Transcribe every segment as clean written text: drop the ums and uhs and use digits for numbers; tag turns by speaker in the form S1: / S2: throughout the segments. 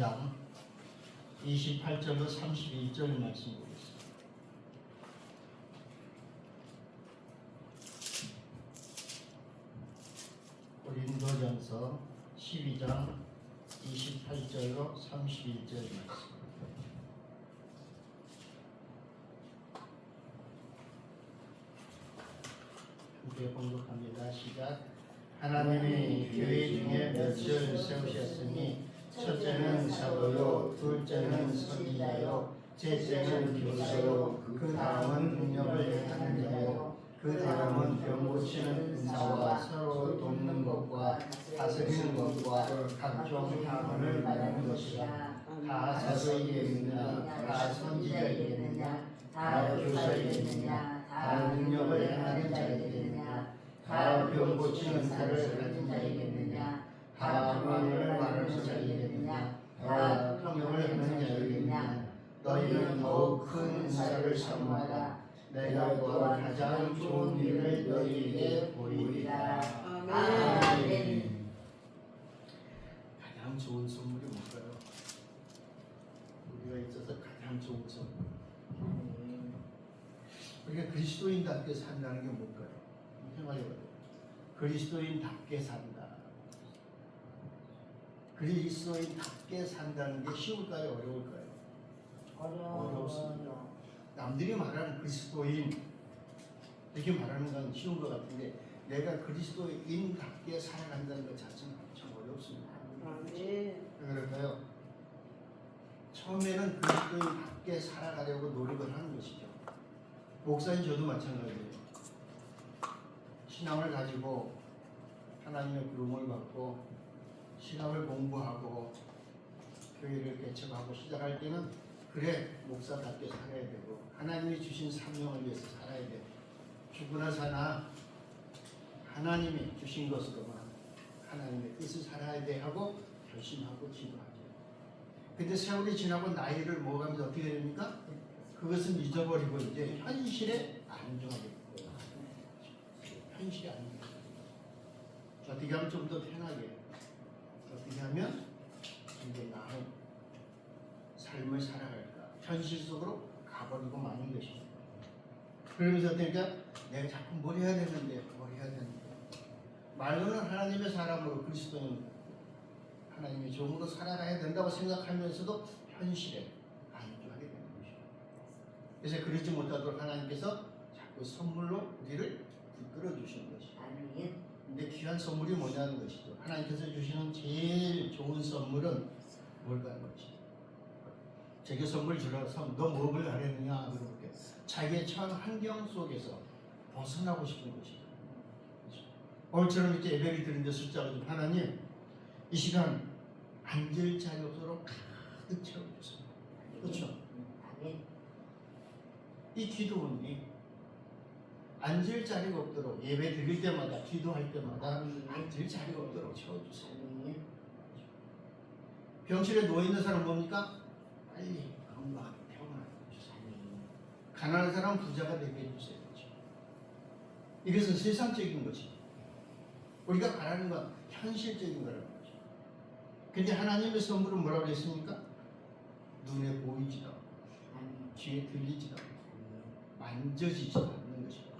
S1: 12장 28절로 31절 말씀 보겠습니다. 고린도전서 12장 28절로 31절 말씀. 함께 봉독합니다. 시작. 하나님이 교회 중에 몇을 세우셨으니 첫째는 사도요, 둘째는 선지자요, 셋째는 교사요, 그 다음은 능력을 행하는 자요, 그 다음은 병 고치는 은사와 서로 돕는 것과 다스리는 것과 각종 학문을 말하는 것이라. 다 사도이겠느냐, 다 선지자이겠느냐, 다 교사이겠느냐, 다 능력을 행하는 자이겠느냐, 다 병 고치는 은사를 가진 자이겠느냐, 다 방언을 말하는 자이겠느냐, 다 통역을 하는 자이겠느냐. 너희는 더욱 큰 은사를 사모하라. 내가 또한 가장 좋은 일을 너희에게 보이리라. 아멘. 가장 좋은 선물이 뭘까요? 우리가 있어서 가장 좋은 선물. 우리가 그리스도인답게 산다는 게 뭘까요? 생각해봐요. 그리스도인답게 산다. 그리스도인답게 산다는 게 쉬울까요? 어려울까요? 어렵습니다. 남들이 말하는 그리스도인 이렇게 말하는 건 쉬운 것 같은데 내가 그리스도인답게 살아간다는 것 자체는 참 어렵습니다. 왜 그럴까요? 처음에는 그리스도인답게 살아가려고 노력을 하는 것이죠. 목사인 저도 마찬가지예요. 신앙을 가지고 하나님의 부름을 받고 신앙을 공부하고 교회를 개척하고 시작할 때는 그래 목사답게 살아야 되고 하나님이 주신 사명을 위해서 살아야 되고 죽으나 사나 하나님이 주신 것으로만 하나님의 뜻을 살아야 돼 하고 결심하고 기도하죠. 근데 세월이 지나고 나이를 먹으면서 어떻게 됩니까? 그것은 잊어버리고 이제 현실에 안주하게 돼요. 현실에 안주하게 돼요. 어떻게 하면 좀 더 편하게 어떻게 하면 이제 나은 삶을 살아갈까 현실 속으로 가버리고 마는 것입니다. 그러면서 그러니까 내가 자꾸 뭘 해야 되는데 말로는 하나님의 사람으로 그리스도인 하나님의 종으로 살아가야 된다고 생각하면서도 현실에 안주하게 되는 것입니다. 그래서 그러지 못하도록 하나님께서 자꾸 선물로 우리를 붙들어 주시는 것입니다. 근데 귀한 선물이 뭐냐는 것이죠. 하나님께서 주시는 제일 좋은 선물은 뭘까 하는 것이죠. 제게 선물 주라서 너 무엇을 하려느냐 그렇게 자기의 처한 환경 속에서 벗어나고 싶은 것이죠. 오늘처럼 이렇게 예배를 드리는데 숫자가 좀 하나님 이 시간 앉을 자리 없도록 가득 채워주세요. 그렇죠? 이 기도원이 앉을 자리가 없도록 예배 드릴 때마다 기도할 때마다 앉을 자리가 없도록 채워주세요. 병실에 누워있는 사람 뭡니까? 빨리 건강하게 평안하게 해주세요. 가난한 사람 부자가 되게 해주세요. 이것은 세상적인 것이 우리가 바라는 건 현실적인 거라는 거죠. 근데 하나님의 선물은 뭐라고 했습니까? 눈에 보이지도 않고 귀에 들리지도 않고 만져지지도 않는 것입니다.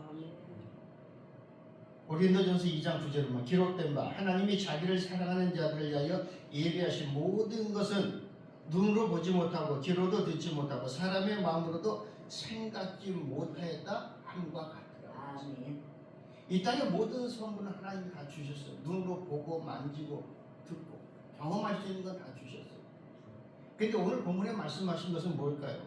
S1: 고린도전서 2장 9절에만 기록된 바 하나님이 자기를 사랑하는 자들을 위하여 예비하신 모든 것은 눈으로 보지 못하고 귀로도 듣지 못하고 사람의 마음으로도 생각지 못하였다 함과 같더라. 이 땅의 모든 선물은 하나님이 다 주셨어요. 눈으로 보고 만지고 듣고 경험할 수 있는 건 다 주셨어요. 근데 오늘 본문에 말씀하신 것은 뭘까요?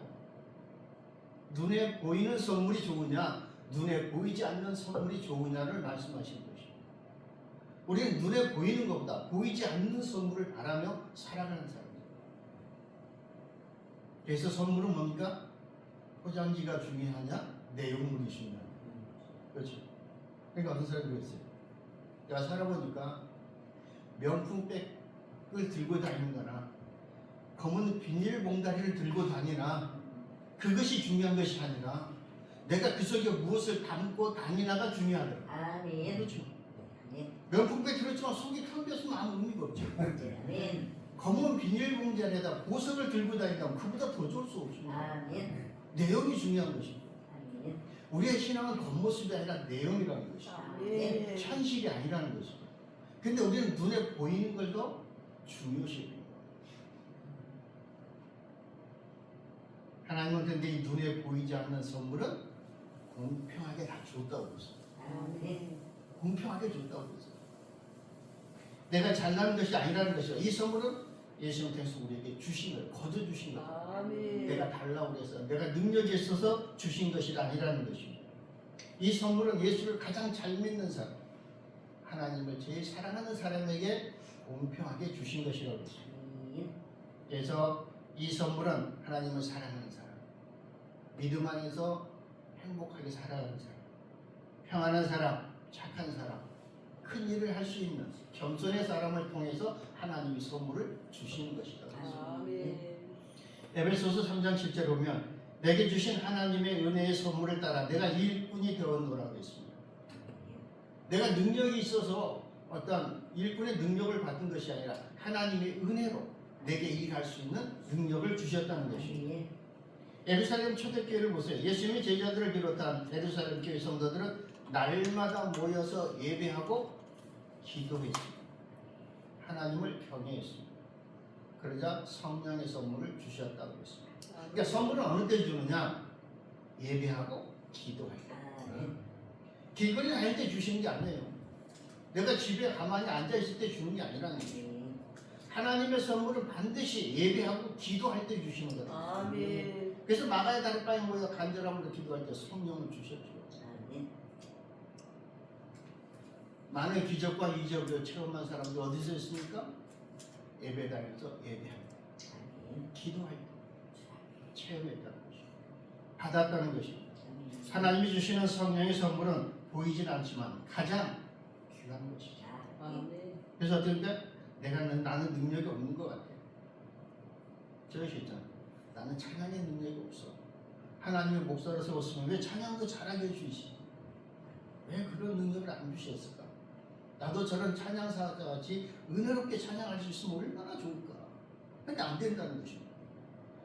S1: 눈에 보이는 선물이 좋으냐 눈에 보이지 않는 선물이 좋으냐를 말씀하신 것입니다. 우리는 눈에 보이는 것보다 보이지 않는 선물을 바라며 살아가는 사람입니다. 그래서 선물은 뭡니까? 포장지가 중요하냐? 내용물이 중요하냐? 그렇죠. 그러니까 어떤 사람이 그랬어요. 내가 살아보니까 명품백을 들고 다니는 거나 검은 비닐봉다리를 들고 다니나 그것이 중요한 것이 아니라 내가 그 속에 무엇을 담고 다니나가 중요하더라고요.
S2: 아멘.
S1: 그렇죠. 명품백 들었지만 속이 텅 비었으면 아무 의미가 없죠.
S2: 아멘.
S1: 검은 비닐봉지 안에다 보석을 들고 다닌다면 그보다 더 좋을 수 없습니다.
S2: 아멘.
S1: 내용이 중요한 것입니다.
S2: 아멘.
S1: 우리의 신앙은 겉모습이 아니라 내용이라는 것입니다.
S2: 아멘.
S1: 현실이 아니라는 것입니다. 근데 우리는 눈에 보이는 걸 더 중요시 여깁니다. 하나님은 근데 이 눈에 보이지 않는 선물은 공평하게 다 줬다고 그랬어요.
S2: 아멘.
S1: 공평하게 줬다고 그랬어요. 내가 잘나는 것이 아니라는 것이요. 이 선물은 예수님 통해서 우리에게 주신 거예요. 거저 주신 거예요.
S3: 아멘.
S1: 내가 달라고 해서 내가 능력이 있어서 주신 것이 아니라는 것입니다. 이 선물은 예수를 가장 잘 믿는 사람, 하나님을 제일 사랑하는 사람에게 공평하게 주신 것이라고 했습니다.
S2: 아멘.
S1: 그래서 이 선물은 하나님을 사랑하는 사람, 믿음 안에서 행복하게 살아가는 사람, 평안한 사람, 착한 사람, 큰 일을 할 수 있는 겸손의 사람을 통해서 하나님이 선물을 주시는 것이다.
S3: 아멘.
S1: 에베소서 3장 7절에 보면 내게 주신 하나님의 은혜의 선물을 따라 내가 일꾼이 되었노라고 했습니다. 내가 능력이 있어서 어떤 일꾼의 능력을 받은 것이 아니라 하나님의 은혜로 내게 일할 수 있는 능력을 주셨다는 것입니다.
S2: 아멘.
S1: 예루살렘 초대교회를 보세요. 예수님의 제자들을 비롯한 예루살렘 교회 성도들은 날마다 모여서 예배하고 기도했습니다. 하나님을 경외했습니다. 그러자 성령의 선물을 주셨다고 했습니다. 그러니까 선물은 어느 때 주느냐? 예배하고 기도할 때.
S2: 아멘.
S1: 길거리 다닐 때 주시는 게 아니에요. 내가 집에 가만히 앉아있을 때 주는 게 아니라는 거예요. 하나님의 선물은 반드시 예배하고 기도할 때 주시는 거예요.
S3: 아멘.
S1: 그래서 마가의 다락방에 모여 간절함으로 기도할 때 성령을 주셨죠.
S2: 아멘.
S1: 많은 기적과 이적을 체험한 사람들 어디서 있습니까? 예배 다니면서 예배합니다.
S2: 아멘.
S1: 기도할 때 체험했다는 것입니다. 받았다는 것입니다.
S2: 아멘.
S1: 하나님이 주시는 성령의 선물은 보이진 않지만 가장 귀한 것이죠.
S3: 아멘.
S1: 그래서 어떨 때 나는 능력이 없는 것 같아. 저것이 있잖아. 나는 찬양의 능력이 없어. 하나님의 목사로 세웠으면 왜 찬양도 잘하게 해주시지? 왜 그런 능력을 안 주셨을까? 나도 저런 찬양사가 같이 은혜롭게 찬양할 수 있으면 얼마나 좋을까? 근데 안 된다는 것입니다.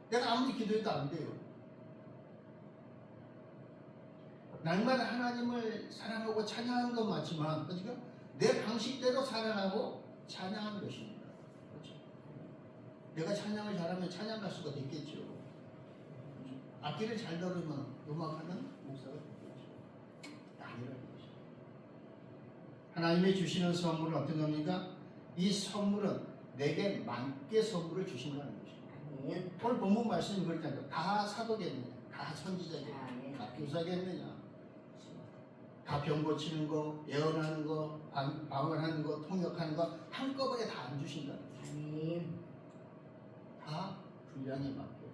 S1: 내가 아무리 기도해도 안 돼요. 날마다 하나님을 사랑하고 찬양하는 건 맞지만, 그렇죠? 내 방식대로 사랑하고 찬양하는 것입니다. 그렇죠? 내가 찬양을 잘하면 찬양 가수가 됐겠죠. 그렇죠? 악기를 잘 다루면 음악하는 목사가 됐겠죠. 아니라는 것입니다. 하나님이 주시는 선물은 어떤 겁니까? 이 선물은 내게 많게 선물을 주신다는 것입니다.
S2: 아멘.
S1: 오늘 본문 말씀이 그렇다니까 다 사도겠느냐, 다 선지자겠느냐,
S2: 아멘.
S1: 다 교사겠느냐, 다 병 고치는 거, 예언하는 거, 방언하는 거, 통역하는 거 한꺼번에 다 안 주신다는 거예요.
S2: 아멘.
S1: 다 분량에 맞게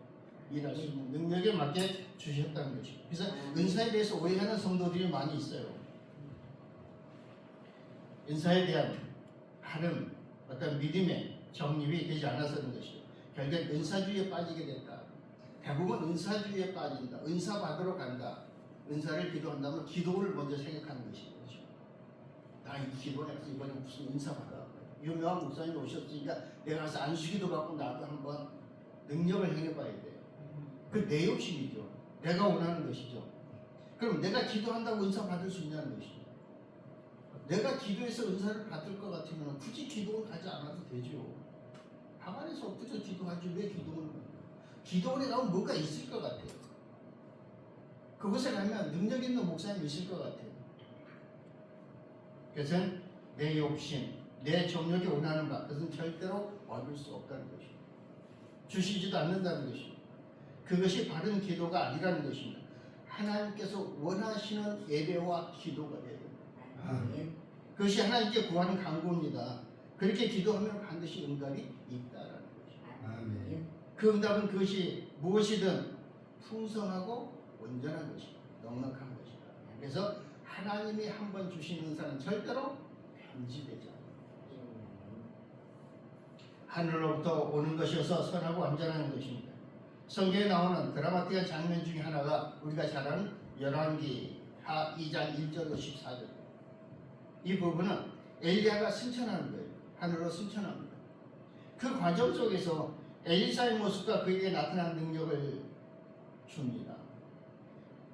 S1: 일할 수 있는 능력에 맞게 주셨다는 것이죠. 그래서 은사에 대해서 오해하는 성도들이 많이 있어요. 은사에 대한 바른 어떤 믿음의 정립이 되지 않아서는 것이죠. 결국 은사주의에 빠지게 됐다. 대부분 은사주의에 빠진다. 은사 받으러 간다. 은사를 기도한다면 기도를 먼저 생각하는 것이죠. 나 이 기도를 해서 이번에 무슨 은사 받아. 유명한 목사님이 오셨으니까 내가 가서 안수기도 받고 나도 한번 능력을 행해봐야 돼요. 그 내 욕심이죠. 내가 원하는 것이죠. 그럼 내가 기도한다고 은사 받을 수 있냐는 것이죠. 내가 기도해서 은사를 받을 것 같으면 굳이 기도를 가지 않아도 되죠. 방 안에서 엎드려 기도하지 왜 기도를 해요? 기도원에 가면 뭔가 있을 것 같아요. 그곳에 가면 능력 있는 목사님이 있을 것 같아요. 그것은 내 욕심, 내 정력이 원하는 바, 그것은 절대로 얻을 수 없다는 것입니다. 주시지도 않는다는 것입니다. 그것이 바른 기도가 아니라는 것입니다. 하나님께서 원하시는 예배와 기도가 돼야 됩니다.
S2: 아멘.
S1: 그것이 하나님께 구하는 간구입니다. 그렇게 기도하면 반드시 응답이 있다라는 것입니다.
S2: 아멘.
S1: 그 응답은 그것이 무엇이든 풍성하고 온전한 것이다. 넉넉한 것이다. 그래서 하나님이 한번 주신 은사는 절대로 편지되지 않아요. 하늘로부터 오는 것이어서 선하고 완전한 것입니다. 성경에 나오는 드라마틱한 장면 중에 하나가 우리가 잘 아는 열왕기 하 2장 1절로 14절. 이 부분은 엘리야가 승천하는 거예요. 하늘로 승천합니다. 그 과정 속에서 엘리사의 모습과 그에게 나타난 능력을 줍니다.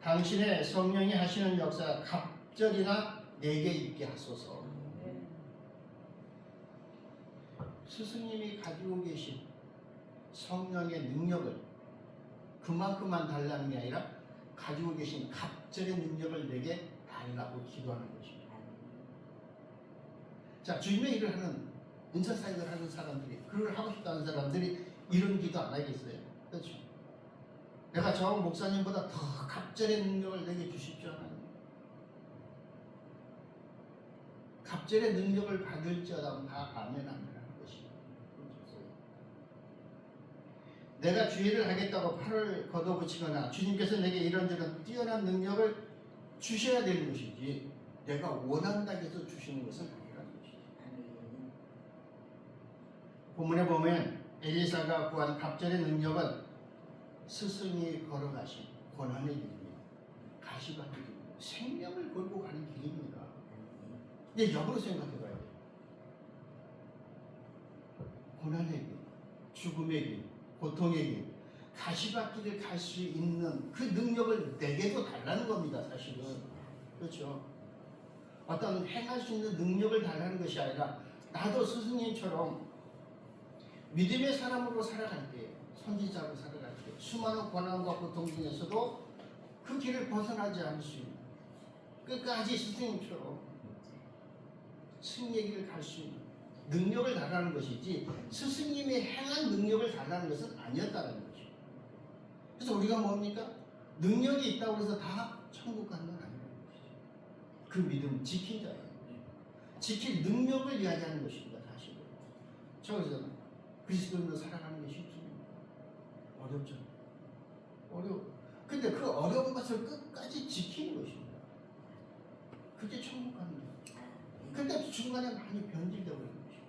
S1: 당신의 성령이 하시는 역사가 갑절이나 내게 있게 하소서.
S3: 아멘.
S1: 스승님이 가지고 계신 성령의 능력을 그만큼만 달라는 게 아니라 가지고 계신 갑절의 능력을 내게 달라고 기도하는 것입니다. 자, 주님의 일을 하는 은사사역을 하는 사람들이, 그걸 하고 싶다는 사람들이 이런 기도 안 하겠어요? 그렇죠? 내가 저 목사님보다 더 갑절의 능력을 내게 주십시오. 하나님. 갑절의 능력을 받을지어다 다 아멘 하는 것입니다. 내가 주의를 하겠다고 팔을 걷어붙이거나 주님께서 내게 이런저런 뛰어난 능력을 주셔야 되는 것이지 내가 원한다고 해서 주시는 것은 아니라는 것이죠. 본문에 보면 엘리사가 구한 갑절의 능력은 스승이 걸어가신 고난의 길입니다. 가시밭의 길입니다. 생명을 걸고 가는 길입니다. 근데 역으로 생각해봐야 돼요. 고난의 길, 죽음의 길, 고통의 길, 가시밭길을 갈 수 있는 그 능력을 내게도 달라는 겁니다. 사실은. 그렇죠. 어떤 행할 수 있는 능력을 달라는 것이 아니라 나도 스승님처럼 믿음의 사람으로 살아갈 때, 선지자로 살아갈 때 수많은 고난과 고통 중에서도 그 길을 벗어나지 않을 수 있는 끝까지 스승님처럼 승리의 길을 갈 수 있는 능력을 달라는 것이지 스승님이 행한 능력을 달라는 것은 아니었다는 거죠. 그래서 우리가 뭡니까? 능력이 있다고 해서 다 천국 가는 건 아니라는 것이죠. 그 믿음 지킨 자예요. 지킬 능력을 이야기하는 것입니다. 사실은. 저기서 그리스도인으로 살아가는 게 쉽습니다. 어렵죠. 어려워. 근데 그 어려운 것을 끝까지 지키는 것입니다. 그게 천국 가는 거예요. 근데 중간에 많이 변질되어 버리는 것이죠.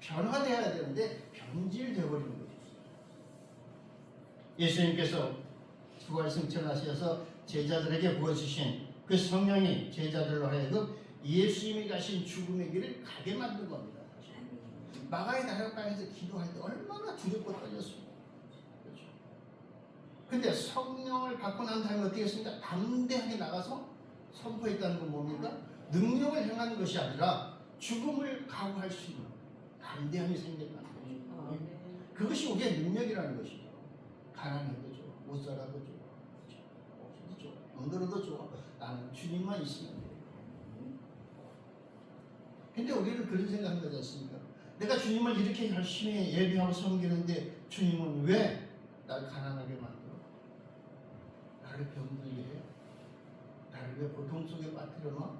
S1: 변화되어야 되는데 변질되어 버리는 거죠. 예수님께서 부활 승천하셔서 제자들에게 부어주신 그 성령이 제자들로 하여금 예수님이 가신 죽음의 길을 가게 만든 겁니다. 사실. 마가의 다락방에서 기도할 때 얼마나 두렵고 떨렸습니까? 그렇죠. 근데 성령을 받고 난 다음에 어떻게 했습니까? 담대하게 나가서 선포했다는 건 뭡니까? 능력을 행하는 것이 아니라 죽음을 각오할 수 있는 담대함이 생겼다는 거죠.
S3: 아멘.
S1: 그것이 우리의 능력이라는 것이죠. 가난해도 좋아, 못 살아도 좋아, 없어도 좋아, 병들어도 좋아. 나는 주님만 있으면 돼. 근데 우리는 그런 생각하는 거지 않습니까? 내가 주님을 이렇게 열심히 예배하고 섬기는데 주님은 왜 날 가난하게 만들어? 나를 병들게 해? 나를 왜 고통 속에 빠뜨려 놔?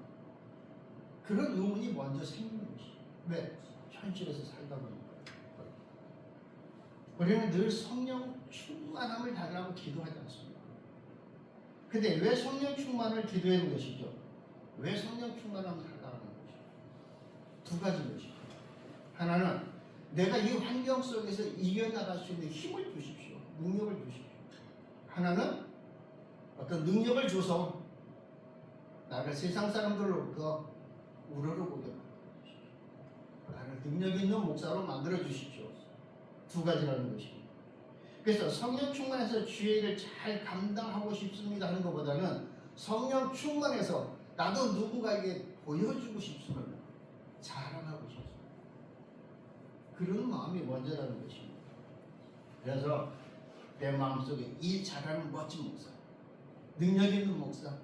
S1: 그런 의문이 먼저 생기는 것이죠. 왜? 현실에서 살다 보니까. 우리는 늘 성령 충만함을 달라고 기도하지 않습니다. 근데 왜 성령 충만을 기도하는 것이죠? 왜 성령 충만함을 달라고 하는 것이죠? 두 가지 것이죠. 하나는 내가 이 환경 속에서 이겨나갈 수 있는 힘을 주십시오. 능력을 주십시오. 하나는 어떤 능력을 줘서 나를 세상 사람들로부터 우러러보게 만들어주십시오. 나를 능력 있는 목사로 만들어주십시오. 두 가지라는 것입니다. 그래서 성령 충만해서 주의 일을 잘 감당하고 싶습니다 하는 것보다는 성령 충만해서 나도 누군가에게 보여주고 싶습니다. 자랑하고 싶습니다. 그런 마음이 먼저라는 것입니다. 그래서 내 마음속에 이 잘하는 멋진 목사, 능력 있는 목사,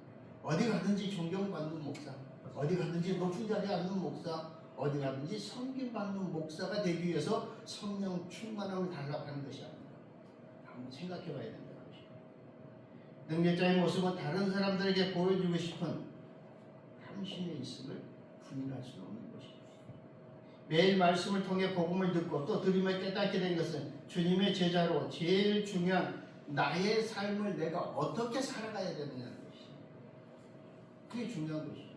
S1: 어디 가든지 존경받는 목사, 어디 가든지 높은 자리에 앉는 목사, 어디 가든지 섬김받는 목사가 되기 위해서 성령 충만함을 달라고 하는 것이 아닙니다. 한번 생각해 봐야 된다는 것입니다. 능력자의 모습은 다른 사람들에게 보여주고 싶은 탐심의 있음을 부인할 수 없는 것입니다. 매일 말씀을 통해 복음을 듣고 또 들으며 깨닫게 된 것은 주님의 제자로 제일 중요한 나의 삶을 내가 어떻게 살아가야 되느냐는 것입니다. 그게 중요한 것이죠.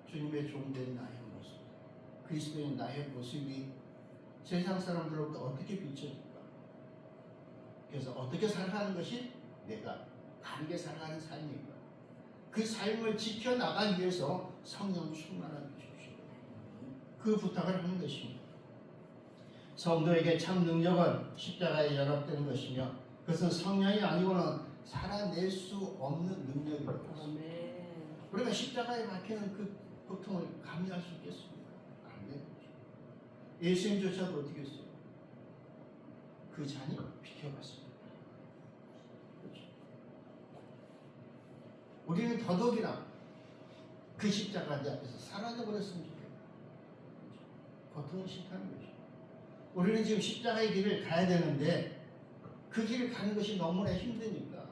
S1: 주님의 종된 나의 모습, 그리스도인 나의 모습이 세상 사람들로부터 어떻게 비춰질까? 그래서 어떻게 살아가는 것이 내가 다르게 살아가는 삶인가? 그 삶을 지켜나가기 위해서 성령 충만함을 주십시오. 그 부탁을 하는 것입니다. 성도에게 참 능력은 십자가에 연합되는 것이며 그것은 성령이 아니고는 살아낼 수 없는 능력입니다.
S3: 아멘.
S1: 우리가 십자가에 박히는 그 고통을 감내할 수 있겠습니까? 안 되는 거죠. 예수님조차도 어떻게 했어요? 그 잔이 비켜갔습니다. 그렇죠? 우리는 더더욱이나 그 십자가 앞에서 사라져 버렸으면 좋겠다. 고통은 싫다는 거죠. 우리는 지금 십자가의 길을 가야 되는데 그 길을 가는 것이 너무나 힘드니까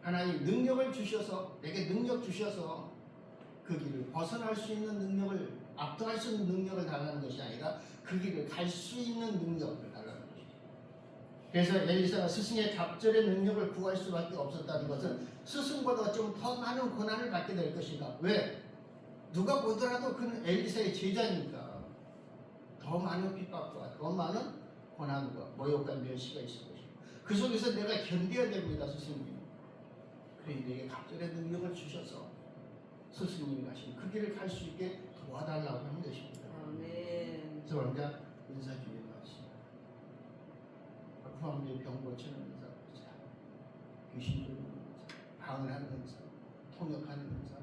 S1: 하나님 능력을 주셔서 내게 능력 주셔서 그 길을 벗어날 수 있는 능력을 압도할 수 있는 능력을 달라는 것이 아니라 그 길을 갈 수 있는 능력을 달라는 것이죠. 그래서 엘리사가 스승의 갑절의 능력을 구할 수밖에 없었다는 것은 스승보다 좀 더 많은 고난을 받게 될 것이다. 왜? 누가 보더라도 그는 엘리사의 제자니까 더 많은 핍박과 더 많은 고난과 모욕과 멸시가 있을 것이고 그 속에서 내가 견뎌야 됩니다. 스승님. 그래 내게 갑절의 능력을 주셔서 스승님이 가신 그 길을 갈 수 있게 도와달라고 하는 것입니다.
S3: 아멘.
S1: 그래서 우리가 은사주의 말씀 구함의 병 고치는 은사, 귀신 들리는 은사, 방언하는 은사, 통역하는 은사.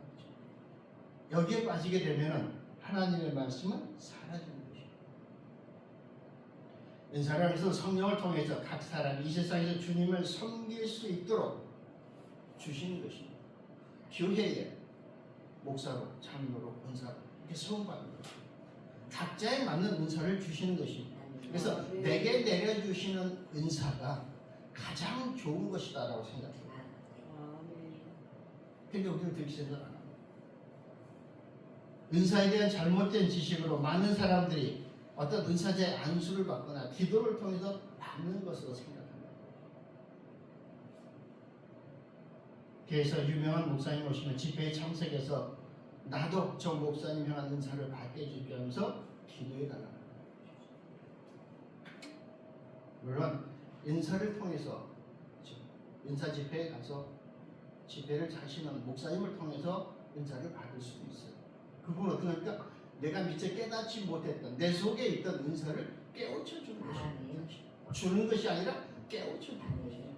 S1: 여기에 빠지게 되면은 하나님의 말씀은 사라지는 것입니다. 은사라는 것은 성령을 통해서 각 사람이 이 세상에서 주님을 섬길 수 있도록 주시는 것입니다. 교회에 목사로, 장로로, 은사로 이렇게 세움받는 것입니다. 각자에 맞는 은사를 주시는 것입니다. 그래서 내게 내려주시는 은사가 가장 좋은 것이다라고 생각해요.
S3: 아멘.
S1: 근데 우리는 그렇게 생각 안 합니다. 은사에 대한 잘못된 지식으로 많은 사람들이 어떤 은사자의 안수를 받거나 기도를 통해서 받는 것으로 생각합니다. 그래서 유명한 목사님 오시면 집회에 참석해서 나도 저 목사님 향한 은사를 받게 해주십시오 하면서 기도해 달라는 거예요. 물론 은사를 통해서 은사 집회에 가서 집회를 자시는 목사님을 통해서 은사를 받을 수도 있어요. 그분은 그러니까 내가 미처 깨닫지 못했던 내 속에 있던 은사를 깨우쳐 주는 것입니다. 주는 것이 아니라 깨우쳐 주는 것이에요.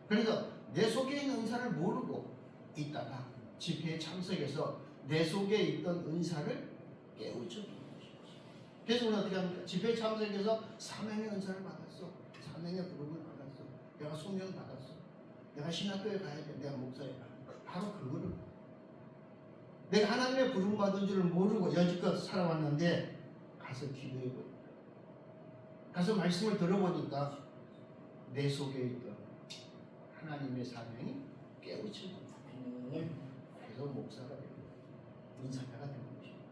S1: 그래서 내 속에 있는 은사를 모르고 있다가 집회에 참석해서 내 속에 있던 은사를 깨우쳐 주는 것이죠. 그래서 우리는 어떻게 합니까? 집회에 참석해서 사명의 은사를 받았어. 사명의 부름을 받았어. 내가 숙명 받았어. 내가 신학교에 가야 돼. 내가 목사에 가. 바로 그거를 내가 하나님의 부름 받은 줄을 모르고 여지껏 살아왔는데 가서 기도해보니까 가서 말씀을 들어보니까 내 속에 있던 하나님의 사명이 깨우쳐진다. 그래서 목사가 되고 은사자가 되는 것입니다.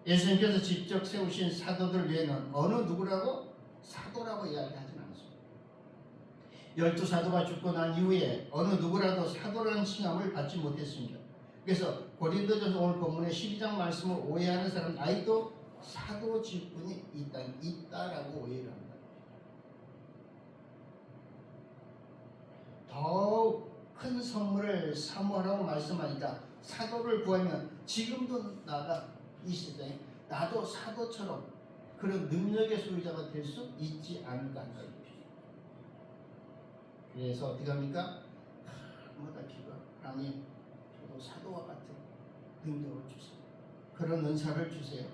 S1: 예수님께서 직접 세우신 사도들 외에는 어느 누구라고 사도라고 이야기하지는 않습니다. 12사도가 죽고 난 이후에 어느 누구라도 사도라는 칭함을 받지 못했습니다. 그래서 고린도전서 오늘 본문의 12장 말씀을 오해하는 사람은 아직도 사도 직분이 있다라고 오해를 합니다. 더욱 큰 선물을 사모하라고 말씀하니까 사도를 구하면 지금도 나가 이 시대에 나도 사도처럼 그런 능력의 소유자가 될 수 있지 않을까 하는 것입니다. 그래서 어떻게 합니까? 날마다 기도 하나님 저도 사도와 같은 능력을 주세요. 그런 은사를 주세요.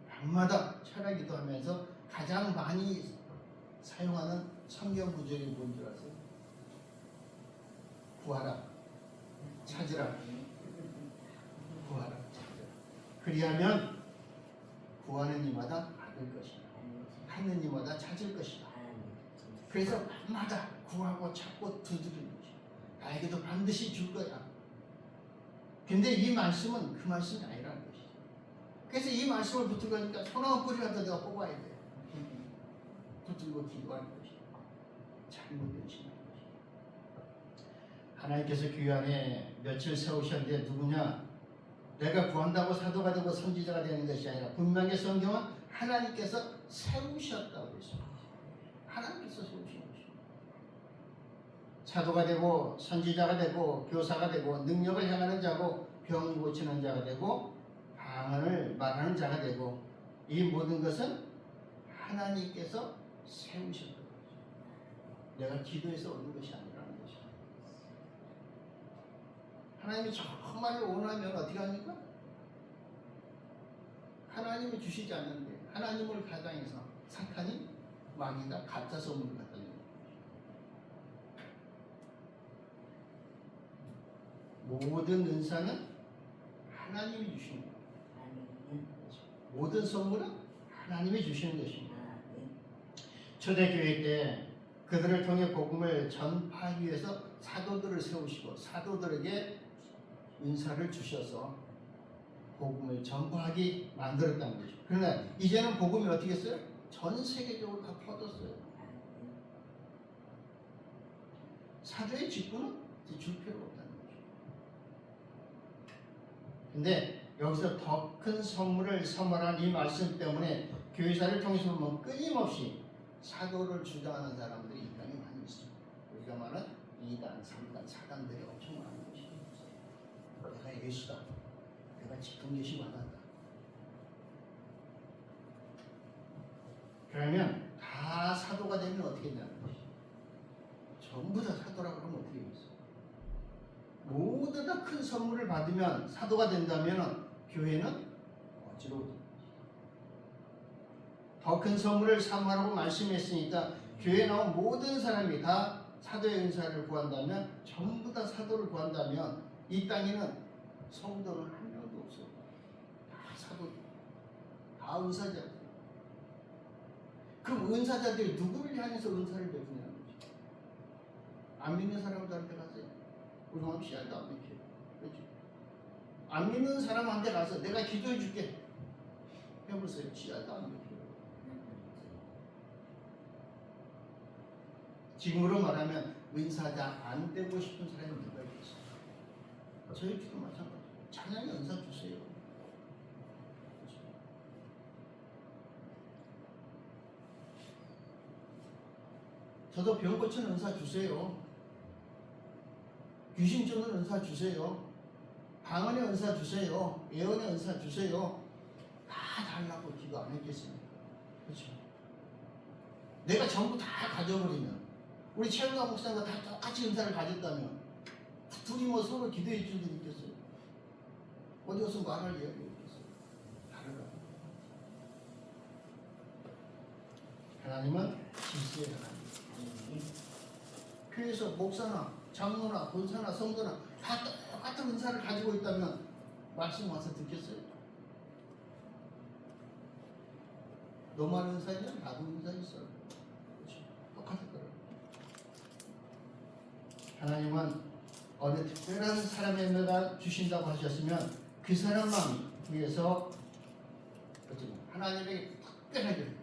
S1: 밤마다 철학 기도하면서 가장 많이 사용하는 성경 구절이 뭔 줄 아세요? 구하라, 찾으라, 구하라, 찾으라. 그리하면 구하는 이마다 받을 것이다. 찾는 이마다 찾을 것이다. 그래서 밤마다 구하고 찾고 두드리는 것이다. 나에게도 반드시 줄 거야. 근데 이 말씀은 그 말씀이 아니라는 것이죠. 그래서 이 말씀을 붙들고 하니까 소나무 뿌리라도 내가 뽑아야 돼. 붙들고 기도하는 것이다. 잘못된 신앙. 하나님께서 교회 안에 며칠 세우셨는데 누구냐? 내가 구한다고 사도가 되고 선지자가 되는 것이 아니라 분명히 성경은 하나님께서 세우셨다고 했습니다. 하나님께서 세우신 것입니다. 사도가 되고 선지자가 되고 교사가 되고 능력을 행하는 자고 병 고치는 자가 되고 방언을 말하는 자가 되고 이 모든 것은 하나님께서 세우셨던 거죠. 내가 기도해서 얻는 것이 아니라는 것이죠. 하나님이 정말 원하면 어떻게 합니까? 하나님이 주시지 않는데 하나님을 가장해서 사탄이 마귀가 가짜 선물을 갖다 줍니다. 모든 은사는 하나님이 주시는 거예요.
S2: 아멘.
S1: 모든 선물은 하나님이 주시는 것입니다.
S2: 아멘.
S1: 초대교회 때 그들을 통해 복음을 전파하기 위해서 사도들을 세우시고 사도들에게 은사를 주셔서 복음을 전파하게 만들었다는 거죠. 그러나 이제는 복음이 어떻게 했어요? 전 세계적으로 다 퍼졌어요. 사도의 직분은 이제 줄 필요가 없다는 거죠. 근데 여기서 더 큰 선물을 선물한 이 말씀 때문에 교회사를 통해서 보면 끊임없이 사도를 주장하는 사람들이 이 땅에 많이 있습니다. 우리가 말하는 2단, 3단, 4단들이 엄청 많은 것이죠. 내가 예수다. 내가 지금 예수 받았다. 그러면 다 사도가 되면 어떻게 되냐는 것이죠. 전부 다 사도라고 하면 어떻게 되겠어요? 모두 다 큰 선물을 받으면 사도가 된다면 교회는 어지러워집니다. 더 큰 선물을 사모하라고 말씀했으니까 교회에 나온 모든 사람이 다 사도의 은사를 구한다면 전부 다 사도를 구한다면 이 땅에는 성도는 한 명도 없어요. 다 사도, 다 은사자. 그럼 은사자들이 누구를 향해서 은사를 베푸냐는 거죠. 안 믿는 사람들한테 가세요. 우리 마음 씨알도 안 믿겨요. 그렇죠? 안 믿는 사람한테 가서 내가 기도해 줄게. 해보세요. 씨알도 안 믿겨요. 지금으로 말하면 은사자 안 되고 싶은 사람이 누가 있겠어요? 저희 주도 마찬가지예요. 찬양의 은사 주세요. 그렇죠? 저도 병 고치는 은사 주세요. 귀신 쫓는 은사 주세요. 방언의 은사 주세요. 예언의 은사 주세요. 다 달라고 기도 안 했겠습니까? 그렇죠? 내가 전부 다 가져버리면 우리 최영가 목사가 다 똑같이 은사를 가졌다면 둘이 뭐 서로 기도해 줄 일 있겠어요? 어디 가서 말할 이야기 있겠어요? 다르다. 하나님은 질서의 하나님. 교회에서 목사나 장로나 본사나 성도나 다 똑같은 은사를 가지고 있다면 말씀 와서 듣겠어요? 너만 은사냐? 나도 은사 있어. 그렇죠? 똑같을 거라고. 하나님은 어느 특별한 사람에게다 주신다고 하셨으면 그 사람만 위해서 하나님에게 특별하게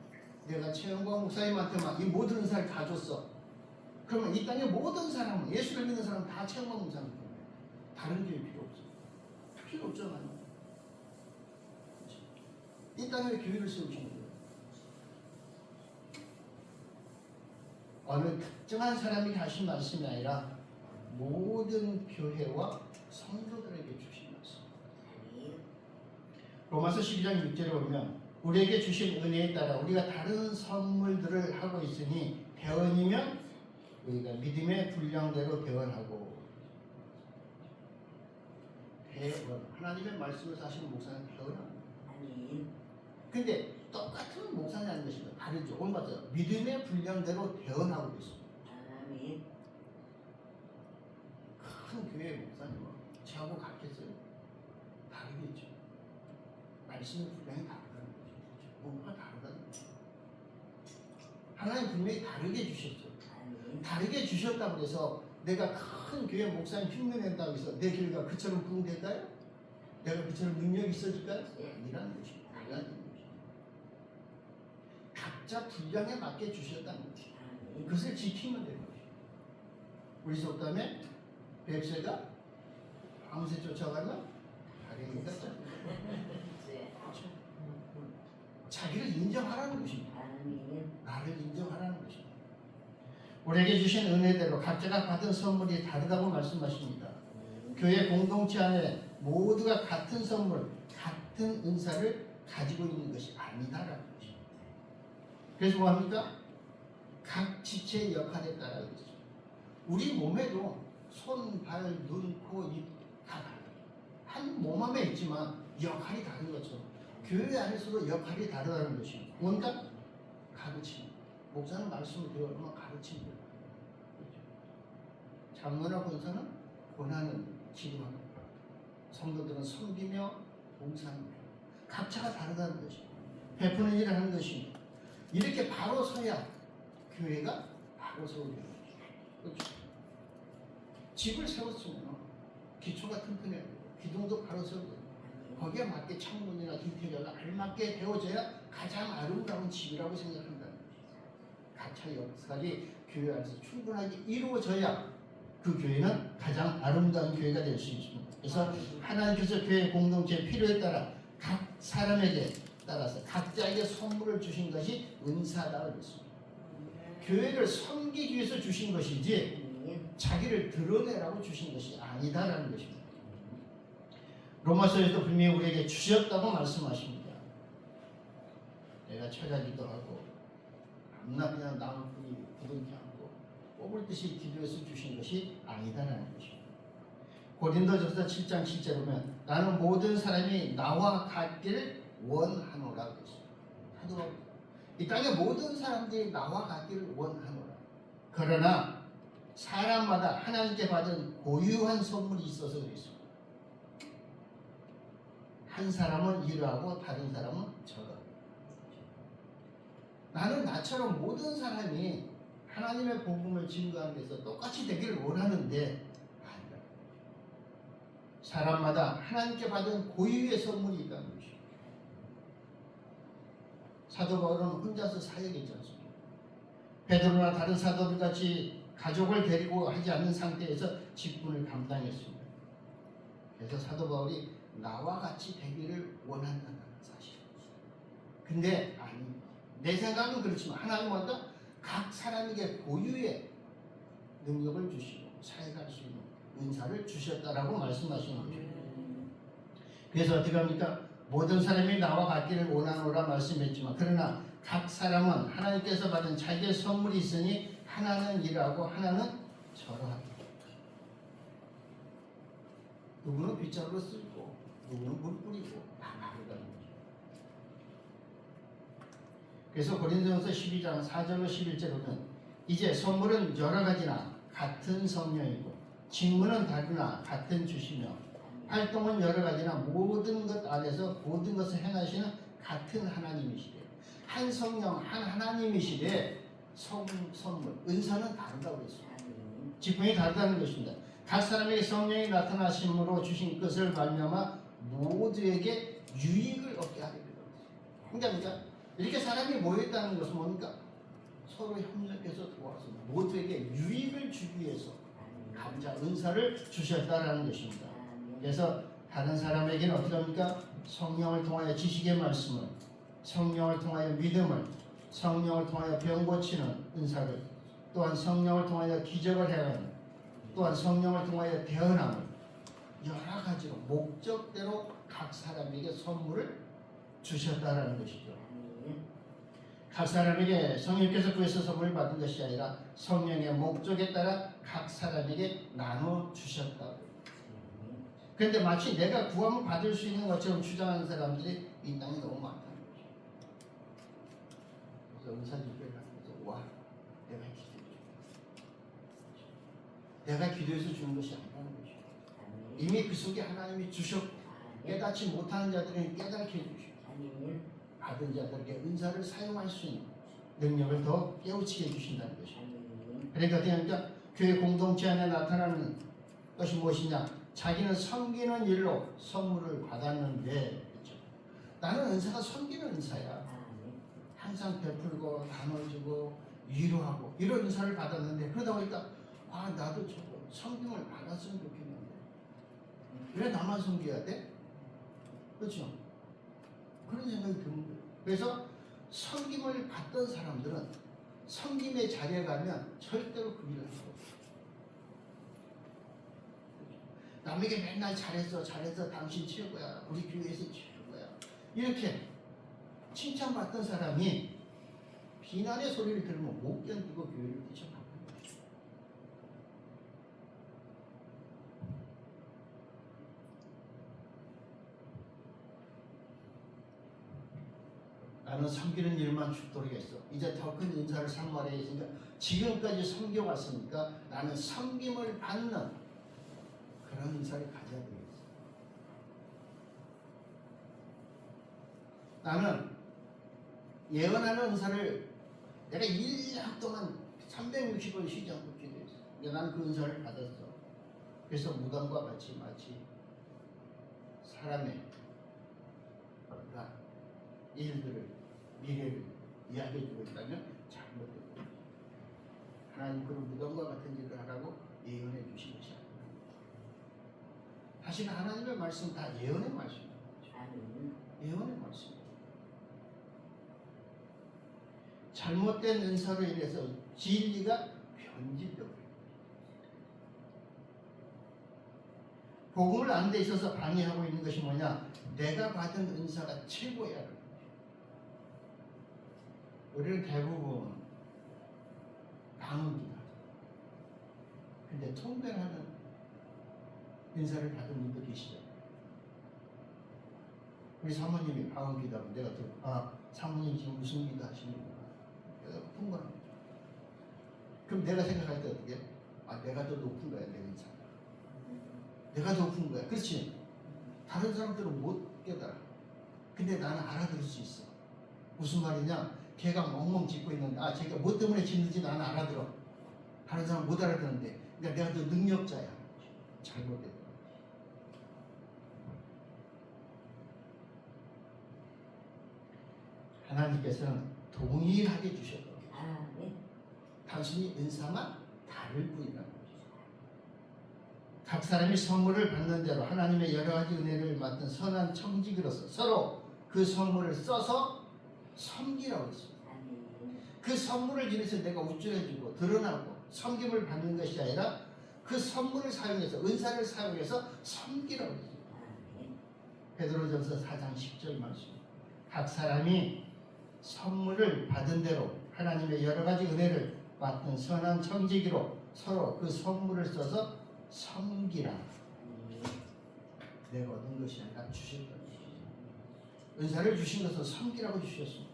S1: 내가 최영광 목사님한테만 이 모든 은사를 다 줬어. 그러면 이 땅의 모든 사람은 예수를 믿는 사람은 다 최영광 목사님 때문에 다른 교회 필요 없어. 필요 없잖아요. 그렇죠? 이 땅에 교회를 세우신 거예요. 어느 특정한 사람이 하신 말씀이 아니라 모든 교회와 성도들에게 주신 말씀. 로마서 12장 6절에 보면 우리에게 주신 은혜에 따라 우리가 다른 선물들을 하고 있으니 대언이면 우리가 믿음의 분량대로 대언하고. 대언, 하나님의 말씀을 하시는 목사는 대언합니다. 근데 똑같은 목사님 하는 것입니다. 다르죠. 오늘 봤어요. 믿음의 분량대로 대언하고 있습니다. 큰 교회 목사님은 저하고 같겠어요? 다르겠죠. 말씀의 분량이 다르다는 거죠. 뭔가 다르다는 거죠. 하나님 분명히 다르게 주셨죠. 다르게 주셨다고 해서 내가 큰 교회 목사님 흉내낸다고 해서 내 교회가 그처럼 부흥될까요? 내가 그처럼 능력이 있어질까요? 아니라는 것입니다. 아니라는 것입니다. 각자 분량에 맞게 주셨다는 거죠. 그것을 지키면 되는 거죠. 우리 속담에 뱁새가 밤새 쫓아가면 다리가 짧다. 자기를 인정하라는 것입니다. 나를 인정하라는 것입니다. 우리에게 주신 은혜대로 각자가 받은 선물이 다르다고 말씀하십니다. 교회 공동체 안에 모두가 같은 선물, 같은 은사를 가지고 있는 것이 아니다라는 것입니다. 그래서 뭐합니까? 각 지체의 역할에 따라 있어요. 우리 몸에도 손, 발, 눈, 코, 입 다 달라요. 한 몸 안에 있지만 역할이 다른 것처럼 교회 안에서도 역할이 다르다는 것입니다. 뭔가 가르침. 목사는 말씀을 배우면 가르침을 배워요. 그렇죠? 장로나 권사는 권하는 지도하는 거예요. 성도들은 섬기며 봉사하는 거예요. 각자가 다르다는 것입니다. 베푸는 일을 하는 것입니다. 이렇게 바로 서야 교회가 바로 서게 됩니다. 그렇죠? 집을 세웠으면 기초가 튼튼해야 되고 기둥도 바로 서야 되고 거기에 맞게 창문이나 인테리어가 알맞게 되어져야 가장 아름다운 집이라고 생각한다는 것이죠. 각자의 역할이 교회 안에서 충분하게 이루어져야 그 교회는 가장 아름다운 교회가 될 수 있습니다. 그래서 하나님께서 교회 공동체의 필요에 따라 각 사람에게 따라서 각자에게 선물을 주신 것이 은사다 그랬습니다. 교회를 섬기기 위해서 주신 것이지 자기를 드러내라고 주신 것이 아니다라는 것입니다. 로마서에도 분명히 우리에게 주셨다고 말씀하십니다. 내가 처자기도 하고 아무나 그냥 나무뿌리 부둥켜 안고 뽑을 듯이 기도해서 주신 것이 아니다라는 것입니다. 고린도전서 7장 7절 보면 나는 모든 사람이 나와 같기를 원하노라 그랬습니다. 사도 바울 이 땅의 모든 사람들이 나와 같기를 원하노라. 그러나 사람마다 하나님께 받은 고유한 선물이 있어서 그랬습니다. 한 사람은 이러하고 다른 사람은 저러. 나는 나처럼 모든 사람이 하나님의 복음을 증거하는 데서 똑같이 되기를 원하는데 아니라 사람마다 하나님께 받은 고유의 선물이 있다는 것입니다. 사도 바울은 혼자서 사역했지 않습니까? 베드로나 다른 사도들 같이 가족을 데리고 하지 않는 상태에서 직분을 감당했습니다. 그래서 사도 바울이 나와 같이 되기를 원한다는 사실입니다. 근데 아니, 내 생각은 그렇지만 하나님은 각 사람에게 고유의 능력을 주시고 사역할 수 있는 은사를 주셨다라고 말씀하시는 거죠. 그래서 어떻게 합니까? 모든 사람이 나와 같기를 원하노라 말씀했지만 그러나 각 사람은 하나님께서 받은 자기의 선물이 있으니 하나는 일하고 하나는 절하고 누구는 빗자루로 쓸고 누구는 물 뿌리고 다 다르다는 거죠. 그래서 고린도전서 12장 4절로 11절에 보면 이제 선물은 여러 가지나 같은 성령이고 직무는 다르나 같은 주시며 활동은 여러 가지나 모든 것 안에서 모든 것을 행하시는 같은 하나님이시래. 한 성령 한 하나님이시래. 선물 은사는 다르다고 했습니다. 직분이 다르다는 것입니다. 각 사람에게 성령이 나타나심으로 주신 것을 말미암아 모두에게 유익을 얻게 하게 되는 거죠. 그러니까 이렇게 사람이 모였다는 것은 뭡니까? 서로 협력해서 도와서 모두에게 유익을 주기 위해서 감자 은사를 주셨다라는 것입니다. 그래서 다른 사람에게는 어떻게 합니까? 성령을 통하여 지식의 말씀을, 성령을 통하여 믿음을, 성령을 통하여 병 고치는 은사를, 또한 성령을 통하여 기적을 행하는, 또한 성령을 통하여 대언함을 여러 가지로 목적대로 각 사람에게 선물을 주셨다라는 것이죠. 각 사람에게 성령께서 구해서 선물을 받은 것이 아니라 성령의 목적에 따라 각 사람에게 나눠 주셨다고. 그런데 마치 내가 구함을 받을 수 있는 것처럼 주장하는 사람들이 이 땅에 너무 많다는 거죠. 그래서 은사집회를 하면서 와 내가 기도해줘. 내가 기도해서 주는 것이 아니라는 거죠. 이미 그 속에 하나님이 주셨고 깨닫지 못하는 자들은 깨닫게 해주시고 받은 자들에게 은사를 사용할 수 있는 능력을 더 깨우치게 해주신다는 것이죠. 그러니까 어떻게 하니까 교회 공동체 안에 나타나는 것이 무엇이냐? 자기는 섬기는 일로 선물을 받았는데 그렇죠? 나는 은사가 섬기는 은사야. 항상 베풀고 나눠주고 위로하고 이런 은사를 받았는데 그러다 보니까 아 나도 저거 섬김을 받았으면 좋겠는데 왜 나만 섬겨야 돼? 그렇죠? 그런 생각이 드는 거예요. 그래서 섬김을 받던 사람들은 섬김의 자리에 가면 절대로 그 일을 하고 남에게 맨날 잘했어 당신 최고야 우리 교회에서 최고야 이렇게 칭찬받던 사람이 비난의 소리를 들으면 못 견디고 교회를 뛰쳐나가요. 나는 섬기는 일만 죽도록 했어. 이제 더 큰 은사를 상말해 있으니까 지금까지 섬겨왔으니까 나는 섬김을 받는 그런 은사를 가져야 되겠어. 나는 예언하는 은사를 내가 1년 동안 360원 쉬지 않고 기도했어. 나는 그 은사를 받았어. 그래서 무당과 같이 마치 사람의 일들을 미래를 이야기해주고 있다면 잘못된 거예요. 하나님 그런 무덤과 같은 일을 하라고 예언해 주신 것이 아니라 사실 하나님의 말씀 다 예언의 말씀이에요.
S2: 아멘.
S1: 예언의 말씀이에요. 잘못된 은사로 인해서 진리가 변질되고 복음을 아는 데 있어서 방해하고 있는 것이 뭐냐? 내가 받은 은사가 최고야. 우리는 대부분 방언기도 하죠. 근데 통변하는 인사를 받은 분도 계시죠. 우리 사모님이 방언기도 하면 내가 듣고 사모님 지금 무슨 기도 하시는구나. 내가 통변합니다. 그럼 내가 생각할 때 어떻게? 내가 더 높은 거야, 내 인사. 내가 더 높은 거야. 그렇지? 다른 사람들은 못 깨달아. 근데 나는 알아들을 수 있어. 무슨 말이냐? 걔가 멍멍 짖고 있는데 걔가 뭐 때문에 짖는지 나는 알아들어. 다른 사람 못 알아듣는데 그러니까 내가 더 능력자야. 잘못됐다. 하나님께서는 동일하게 주셨다.
S2: 아멘.
S1: 단순히 은사만 다를 뿐이라는 거죠. 각 사람이 선물을 받는 대로 하나님의 여러 가지 은혜를 맡은 선한 청지기로서 서로 그 선물을 써서 섬기라고 했습니다. 그 선물을 인해서 내가 우쭐해지고 드러나고 섬김을 받는 것이 아니라 그 선물을 사용해서 은사를 사용해서 섬기라고 했습니다. 베드로전서 4장 10절 말씀. 각 사람이 선물을 받은 대로 하나님의 여러 가지 은혜를 맡은 선한 청지기로 서로 그 선물을 써서 섬기라. 내가 얻은 것이 아니라 주셨다. 은사를 주신 것은 섬기라고 주셨습니다.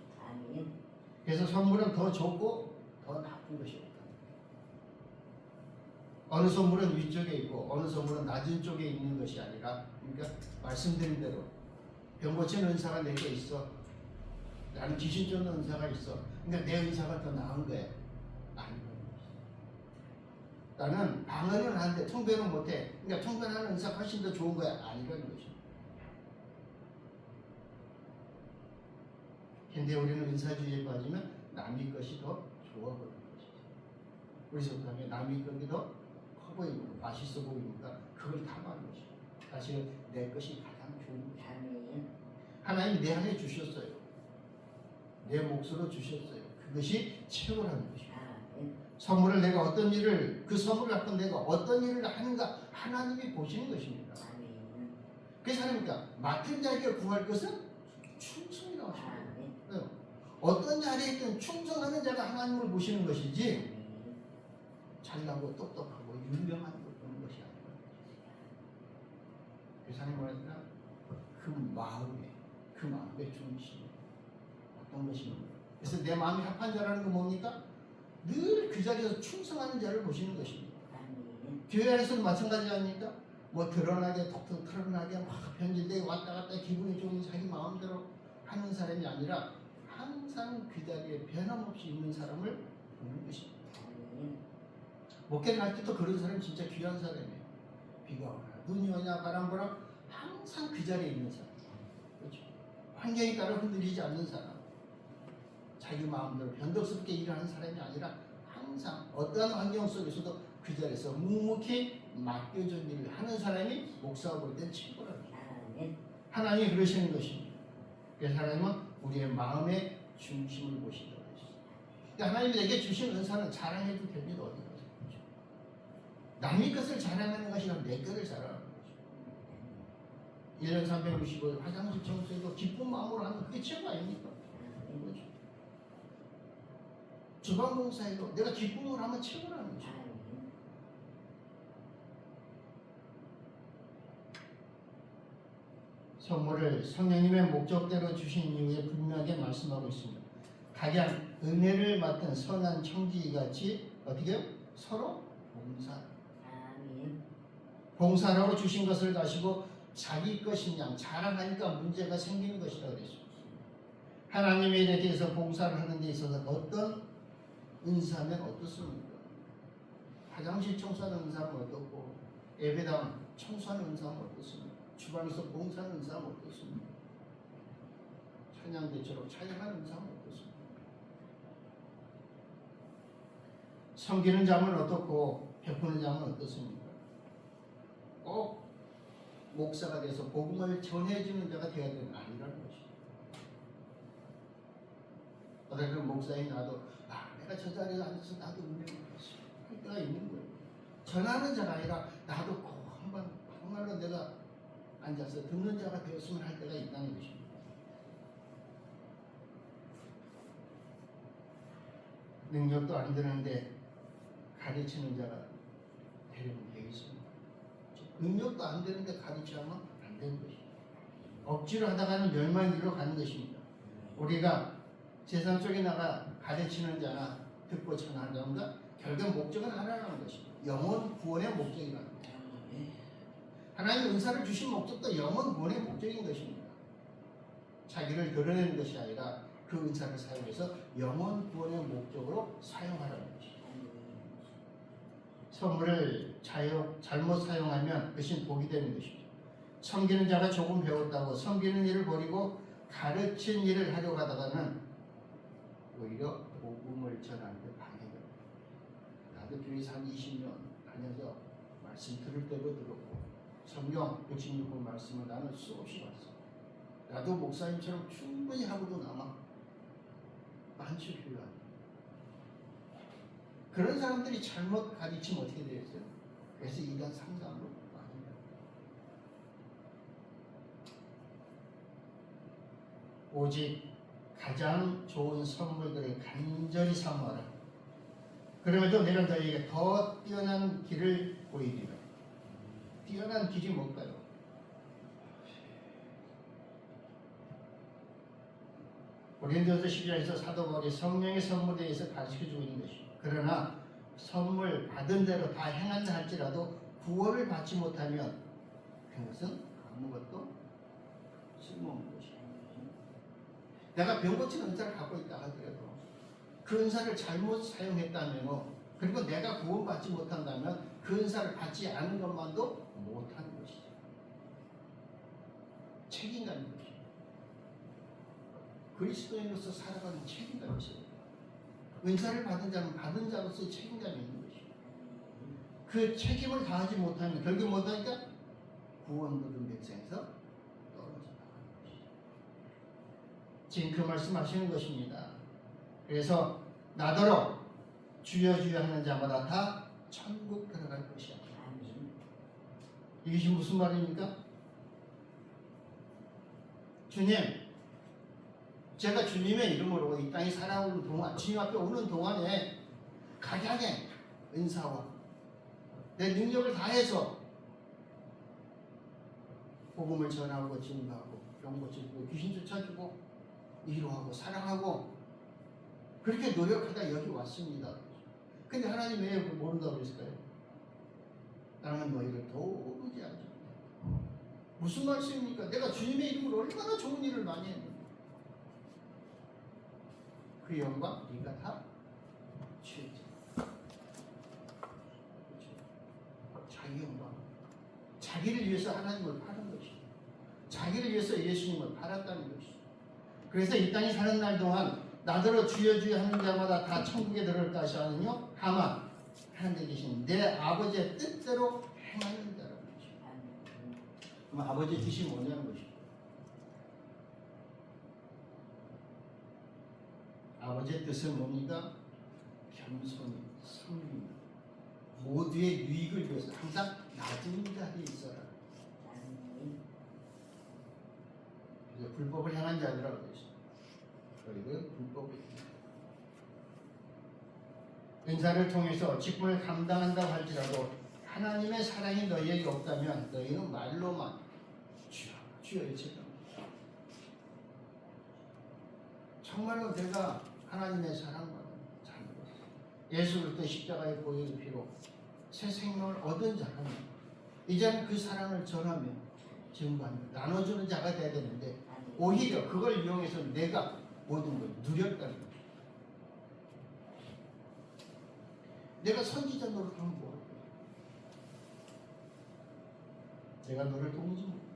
S1: 그래서 선물은 더 좋고 더 나쁜 것이 없다. 어느 선물은 위쪽에 있고 어느 선물은 낮은 쪽에 있는 것이 아니라, 그러니까 말씀드린 대로 병 고치는 은사가 내게 있어. 나는 귀신 쫓는 은사가 있어. 그러니까 내 은사가 더 나은 거야. 아닌 거야. 나는 방언은 하는데 통변은 못해. 그러니까 통변하는 은사가 훨씬 더 좋은 거야. 아니라는 것이. 근데 우리는 은사주의에 빠지면 남의 것이 더 좋아 보이는 것이죠. 그래서 그다음에 남의 것이 더 커 보이고 맛있어 보이니까 그걸 탐하는 것이죠. 사실은 내 것이 가장 좋은 것이죠. 하나님이 내 안에 주셨어요. 내 몫으로 주셨어요. 그것이 최고라는 것이죠. 선물을 내가 어떤 일을, 그 선물을 갖고 내가 어떤 일을 하는가 하나님이 보시는 것입니다. 그래서 하나님께서 맡은 자에게 구할 것은 충성이라고 하십니다. 어떤 자리에 있든 충성하는 자가 하나님을 보시는 것이지 잘나고 똑똑하고 유명한 것 보는 것이 아니라, 그래서 하나님 말하니까 그 마음의 중심 어떤 것입니까? 그래서 내 마음이 합한 자라는 건 뭡니까? 늘 그 자리에서 충성하는 자를 보시는 것입니다. 교회 안에서는 마찬가지 아닙니까? 뭐 드러나게 톡톡 털어나게 막 변질되게 왔다 갔다 기분이 좋은 자기 마음대로 하는 사람이 아니라 항상 그 자리에 변함없이 있는 사람을 보는 것입니다. 목회를 할 때도 그런 사람이 진짜 귀한 사람이에요. 비가 오나 눈이 오냐 바람 불어 항상 그 자리에 있는 사람. 그렇죠? 환경에 따라 흔들리지 않는 사람. 자기 마음대로 변덕스럽게 일하는 사람이 아니라 항상 어떠한 환경 속에서도 그 자리에서 묵묵히 맡겨준 일을 하는 사람이 목사가 볼 땐 최고랍니다. 하나님이 그러시는 것입니다. 그래서 하나님은 우리의 마음의 중심을 보신다고 했습니다. 그러니까 하나님이 내게 주신 은사는 자랑해도 됩니다. 어디 가서. 남의 것을 자랑하는 것이 아니라 내 것을 자랑하는 것이죠. 1년 365일 화장실 청소해도 기쁜 마음으로 하는 그게 최고 아닙니까? 거죠. 주방봉사에도 내가 기쁨을 하면 최고라는 거죠.
S2: 아멘.
S1: 선물을 성령님의 목적대로 주신 이후에 분명하게 말씀하고 있습니다. 각양 은혜를 맡은 선한 청지기같이 어떻게 해요? 서로 봉사.
S2: 아멘.
S1: 봉사라고 주신 것을 가지고 자기 것인 양 자랑하니까 문제가 생기는 것이라고 그랬습니다. 하나님의 일에 대해서 봉사를 하는 데 있어서 어떤 은사면 어떻습니까? 화장실 청소하는 은사는 어떻고 예배당 청소하는 은사는 어떻습니까? 주방에서 봉사하는 은사는 어떻습니까? 찬양대처럼 찬양하는 은사는 어떻습니까? 섬기는 자는 어떻고 베푸는 자는 어떻습니까? 꼭 목사가 돼서 복음을 전해주는 자가 되어야 되는 아니라는 것이죠. 어떤 그런 목사인 나도 내가 저 자리에 앉아서 나도 은혜를 받았어 할 때가 있는 거예요. 전하는 자가 아니라 나도 꼭 한번 정말로 내가 앉아서 듣는 자가 되었으면 할 때가 있다는 것입니다. 능력도 안 되는데 가르치는 자가 되려면 되겠습니다. 능력도 안 되는데 가르치면 안 되는 것입니다. 억지로 하다가는 멸망으로 가는 것입니다. 우리가 세상 속에 나가 가르치는 자나 듣고 전하는 자가 결국 목적은 하나라는 것입니다. 영혼 구원의 목적이라는 거죠. 하나님 은사를 주신 목적도 영혼 구원의 목적인 것입니다. 자기를 드러내는 것이 아니라 그 은사를 사용해서 영혼 구원의 목적으로 사용하라는 것입니다. 선물을 잘못 사용하면 그것이 복이 되는 것이죠. 섬기는 자가 조금 배웠다고 섬기는 일을 버리고 가르친 일을 하려고 하다가는 오히려 복음을 전하는데 방해가 됩니다. 나도 교회에서 한 20년 다녀서 말씀 들을 때도 들었고 성경 66권 말씀을 나는 수없이 봤어. 나도 목사님처럼 충분히 하고도 남아 많죠 필요한. 그런 사람들이 잘못 가르치면 어떻게 되겠어요? 그래서 2단 3단으로 많이 가요. 오직 가장 좋은 선물들을 간절히 사모하라. 그러면서 내가 너희에게 더 뛰어난 길을 보이리라. 뛰어난 길이 뭘까요? 고린도서 12장에서 사도 바울이 성령의 선물에 대해서 가르쳐주고 있는 것이죠. 그러나 선물 받은 대로 다 행한다 할지라도 구원을 받지 못하면 그것은 아무것도 쓸모없는 것이죠. 내가 병 고치는 은사를 갖고 있다 하더라도 그 은사를 잘못 사용했다면 그리고 내가 구원받지 못한다면 그 은사를 받지 않은 것만도 못하는 것이죠. 책임감인 것이죠. 그리스도인으로서 살아가는 책임감이 있어요. 은사를 받은 자는 받은 자로서의 책임감이 있는 것이죠. 그 책임을 다하지 못하면 결국 못하니까 구원받은 백성에서 떨어져 나가는 것이죠. 지금 그 말씀하시는 것입니다. 그래서 나더러 주여 주여 하는 자마다 다 천국 들어갈 것이야. 이것이 무슨 말입니까? 주님, 제가 주님의 이름으로 이 땅에 살아오는 동안, 주님 앞에 오는 동안에 각양의 은사와 내 능력을 다해서 복음을 전하고 증거하고 병 고치고 귀신 쫓아주고 위로하고 사랑하고 그렇게 노력하다 여기 왔습니다. 근데 하나님 왜 모른다고 그랬을까요? 나는 너희를 도무지 알지 못해. 무슨 말씀입니까? 내가 주님의 이름으로 얼마나 좋은 일을 많이 했는데 그 영광 네가 다 취했지. 자기 영광, 자기를 위해서 하나님을 파는 것이, 자기를 위해서 예수님을 팔았다는 것이. 그래서 이 땅에 사는 날 동안 나더러 주여 주여 하는 자마다 다 천국에 들어갈 것이 아니요 다만 하늘에 계신 내 아버지의 뜻대로 행하는 자라는 것이. 그럼 아버지의 뜻이 뭐냐는 것이. 아버지의 뜻은 뭡니까? 겸손히, 성리, 모두의 유익을 위해서 항상 낮은 자리에 있어라. 그래서 불법을 행한 자들이라고 되어 있습니다. 너희들은 불법이다. 은사를 통해서 직분을 감당한다고 할지라도 하나님의 사랑이 너희에게 없다면 너희는 말로만 주여 주여 외치라. 정말로 내가 하나님의 사랑받은 자녀로서 예수 그리스도 십자가의 보혈의 피로 새 생명을 얻은 자라면 이제는 그 사랑을 전하며 증거하며 나눠주는 자가 되어야 되는데 오히려 그걸 이용해서 내가 모든 걸 누렸다는 거죠. 내가 선지자 노릇하면 뭐할 거야? 내가 너를 돕는지 모르겠어.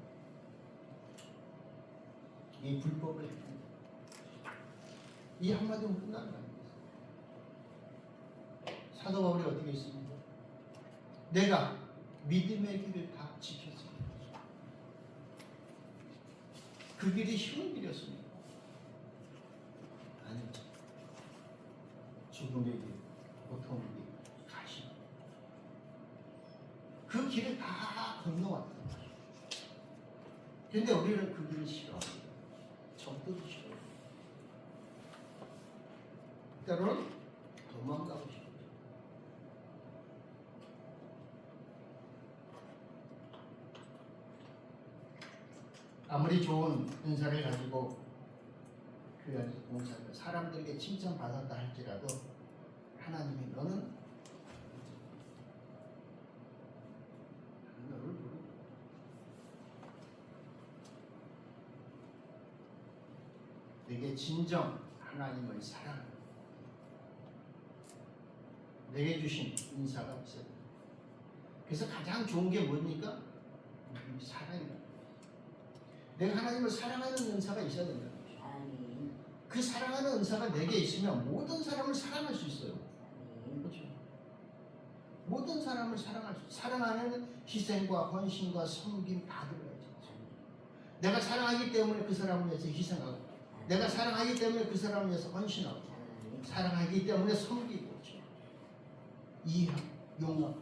S1: 이 불법을 이 한마디면 끝나는 거 아니겠어요? 사도 바울이 어떻게 했습니까? 내가 믿음의 길을 다 지켰습니다. 그 길이 쉬운 길이었습니까? 아니죠. 죽음의 길, 고통의 길, 가시. 그 길을 다 건너왔단 말이에요. 근데 우리는 그 길을 싫어합니다. 적들이 싫어해요. 때로는 도망가고 싶어요. 아무리 좋은 은사를 가지고 교회 안에서 봉사하며 사람들에게 칭찬받았다 할지라도 하나님이 너는 너를 부르고 내게 진정 하나님을 사랑하는 내게 주신 은사가 있어요. 그래서 가장 좋은 게 뭡니까? 사랑입니다. 내가 하나님을 사랑하는 은사가 있어야 된다.
S2: 아멘.
S1: 그 사랑하는 은사가 내게 있으면 모든 사람을 사랑할 수 있어요.
S2: 아멘.
S1: 그렇죠? 모든 사람을 사랑할 수 있어요. 사랑하는 희생과 헌신과 섬김 다 들어가죠. 내가 사랑하기 때문에 그 사람을 위해서 희생하고, 내가 사랑하기 때문에 그 사람을 위해서 헌신하고,
S2: 아멘.
S1: 사랑하기 때문에 섬기고, 이해하고, 용납하고.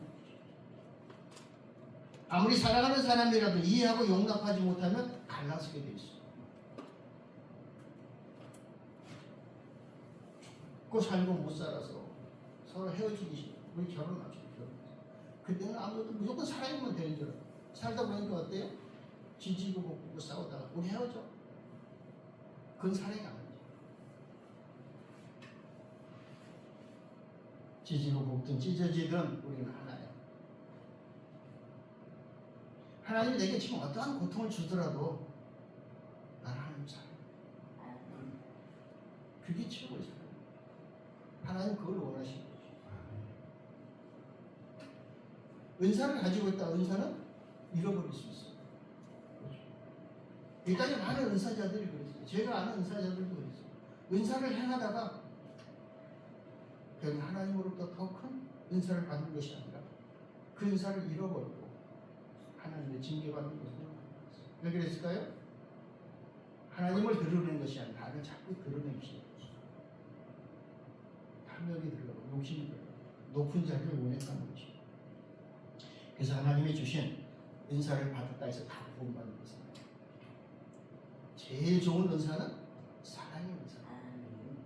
S1: 아무리 사랑하는 사람이라도 이해하고 용납하지 못하면 갈라서게 돼 있어요. 죽고 살고 못 살아서 서로 헤어지기 싫어. 우리 결혼합시다. 그때는 아무도 무조건 사랑이면 되는 줄 알아. 살다 보니까 어때요? 지지고 볶고 싸우다가 우리 헤어져. 그건 사랑이 아니지. 지지고 볶든 찢어지든 우리는 하나야. 하나님이 내게 지금 어떠한 고통을 주더라도 나를 하나님 사랑해.
S2: 아멘.
S1: 그게 최고의 사랑. 하나님 그걸 원하시는 거죠. 은사를 가지고 있다. 은사는 잃어버릴 수 있어요. 일단에 많은 은사자들이 그랬어요. 제가 아는 은사자들도 그랬어요. 은사를 행하다가 그냥 하나님으로부터 더 큰 은사를 받는 것이 아니라 그 은사를 잃어버리고 하나님의 징계받는 것을 말했어요. 왜 그랬을까요? 하나님을 드러내는 것이 아니라 나를 자꾸 드러내기 시작했어요. 탐욕이 들어가고 욕심이 들어가고 높은 자리를 원했다는 것이죠. 그래서 하나님이 주신 은사를 받았다 해서 다 구원받는 것입니다. 제일 좋은 은사는 사랑의 은사.
S2: 아멘.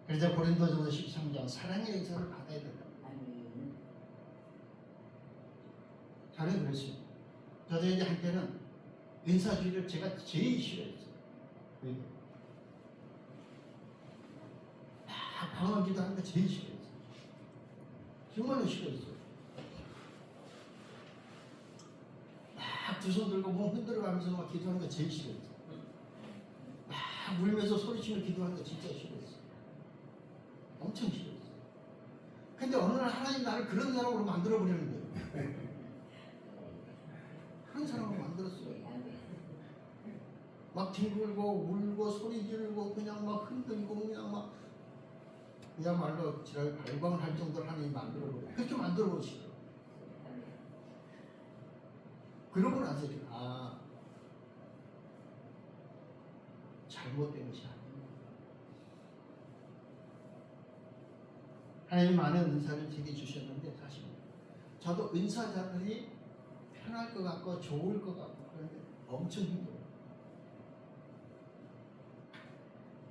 S1: 그래서 고린도전서 13장 사랑의 은사를 받아야 된다.
S2: 아멘.
S1: 저는 그랬어요. 저도 이제 한때는 은사주의를 제가 제일 싫어했어요. 왜? 막 방언기도 하는 거 제일 싫어했어요. 정말로 싫어했어요. 막 두 손 들고 몸 흔들어가면서 막 기도하는 거 제일 싫어했어요. 막 울면서 소리치며 기도하는 거 진짜 싫어했어요. 엄청 싫어했어요. 근데 어느 날 하나님 나를 그런 사람으로 만들어버리는 거예요. 그런 사람으로 만들었어요. 막 뒹굴고 울고 소리 지르고 그냥 막 흔들고 그냥 막 그야말로 지랄 발광을 할 정도로 하나님 만들어버려요. 그렇게 만들어버리시더라고요. 그러고 나서 잘못된 것이 아니에요. 하나님 많은 은사를 제게 주셨는데 사실 저도 은사자들이 편할 것 같고 좋을 것 같고 그런데 엄청 힘들어요.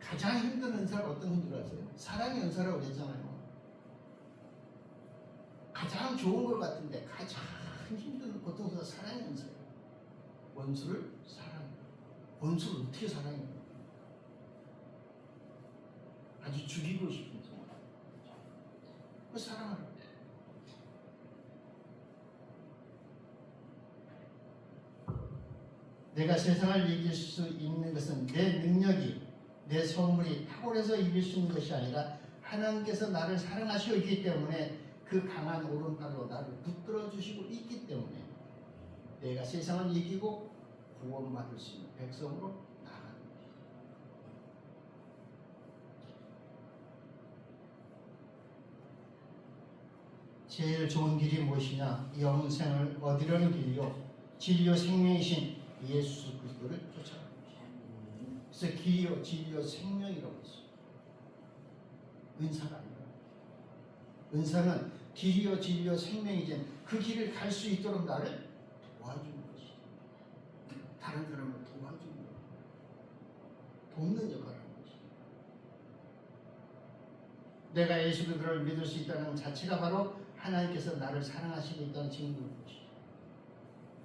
S1: 가장 힘든 은사가 어떤 건 줄 아세요? 사랑의 은사라고 그랬잖아요. 가장 좋은 것 같은데 가장 힘든 고통스러운 사랑의 은사예요. 원수를 사랑해. 원수를 어떻게 사랑해요? 아주 죽이고 싶은 거. 그 사랑을. 내가 세상을 이길 수 있는 것은 내 능력이, 내 선물이 탁월해서 이길 수 있는 것이 아니라 하나님께서 나를 사랑하시기 때문에 그 강한 오른팔로 나를 붙들어 주시고 있기 때문에 내가 세상을 이기고 구원받을 수 있는 백성으로 나아가는 것입니다. 제일 좋은 길이 무엇이냐? 영생을 얻으려는 길이요 진리요 생명이신 예수 그리스도를 쫓아가는 것입니다. 그래서 길이요 진리요 생명이라고 했어요. 은사가 아니라. 은사는 길이요 진리요 생명이지 그 길을 갈 수 있도록 나를 도와주는 것이. 다른 사람을 도와주는 것, 돕는 역할을 하는 것이. 내가 예수 그리스도를 믿을 수 있다는 자체가 바로 하나님께서 나를 사랑하시고 있다는 증거인 것이죠.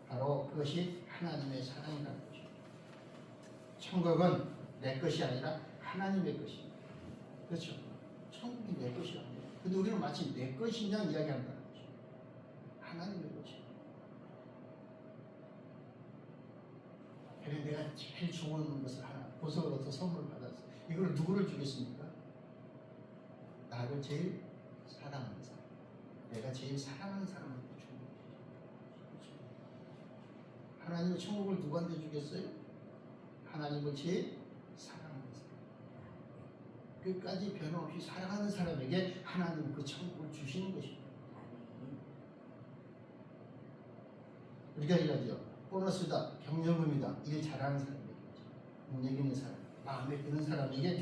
S1: 바로 그것이 하나님의 사랑이라는 것이죠. 천국은 내 것이 아니라 하나님의 것입니다. 그렇죠? 천국이 내 것이 아니에요. 근데 우리는 마치 내 것이냐 이야기한다는 거죠. 하나님의 것이에요. 그래 내가 제일 좋은 것을 하나 보석을 얻어 선물 받았어. 이걸 누구를 주겠습니까? 나를 제일 사랑하는 사람. 내가 제일 사랑하는 사람한테 주는 거죠. 하나님의 천국을 누구한테 주겠어요? 하나님을 제일 사랑하는 사람. 끝까지 변함없이 사랑하는 사람에게 하나님은 그 천국을 주시는 것입니다. 우리가 이거죠. 보너스다, 경력금이다. 일 잘하는 사람에게, 능력 있는 사람, 마음에 드는 사람에게